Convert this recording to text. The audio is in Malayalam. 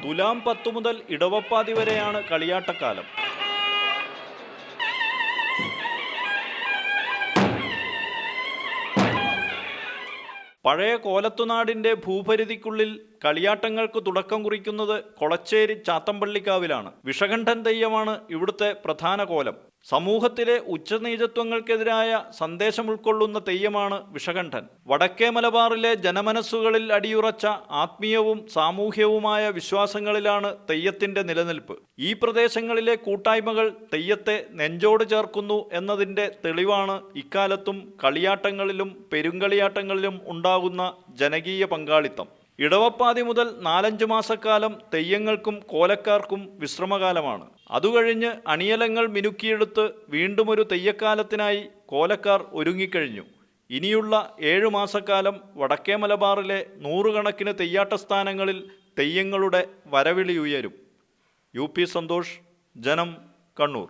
തുലാം 10 മുതൽ ഇടവപ്പാതി വരെയാണ് കളിയാട്ടക്കാലം. പഴയ കോലത്തുനാടിൻ്റെ ഭൂപരിധിക്കുള്ളിൽ കളിയാട്ടങ്ങൾക്ക് തുടക്കം കുറിക്കുന്നത് കൊളച്ചേരി ചാത്തമ്പള്ളിക്കാവിലാണ്. വിഷകണ്ഠൻ തെയ്യമാണ് ഇവിടുത്തെ പ്രധാന കോലം. സമൂഹത്തിലെ ഉച്ചനീചത്വങ്ങൾക്കെതിരായ സന്ദേശം ഉൾക്കൊള്ളുന്ന തെയ്യമാണ് വിഷകണ്ഠൻ. വടക്കേ മലബാറിലെ ജനമനസ്സുകളിൽ അടിയുറച്ച ആത്മീയവും സാമൂഹ്യവുമായ വിശ്വാസങ്ങളിലാണ് തെയ്യത്തിൻ്റെ നിലനിൽപ്പ്. ഈ പ്രദേശങ്ങളിലെ കൂട്ടായ്മകൾ തെയ്യത്തെ നെഞ്ചോട് ചേർക്കുന്നു എന്നതിൻ്റെ തെളിവാണ് ഇക്കാലത്തും കളിയാട്ടങ്ങളിലും പെരുങ്കളിയാട്ടങ്ങളിലും ഉണ്ടാകുന്ന ജനകീയ പങ്കാളിത്തം. ഇടവപ്പാതി മുതൽ 4-5 മാസക്കാലം തെയ്യങ്ങൾക്കും കോലക്കാർക്കും വിശ്രമകാലമാണ്. അതുകഴിഞ്ഞ് അണിയലങ്ങൾ മിനുക്കിയെടുത്ത് വീണ്ടുമൊരു തെയ്യക്കാലത്തിനായി കോലക്കാർ ഒരുങ്ങിക്കഴിഞ്ഞു. ഇനിയുള്ള 7 മാസക്കാലം വടക്കേ മലബാറിലെ 100 കണക്കിന് തെയ്യാട്ടസ്ഥാനങ്ങളിൽ തെയ്യങ്ങളുടെ വരവിളി ഉയരും. UP സന്തോഷ്, ജനം, കണ്ണൂർ.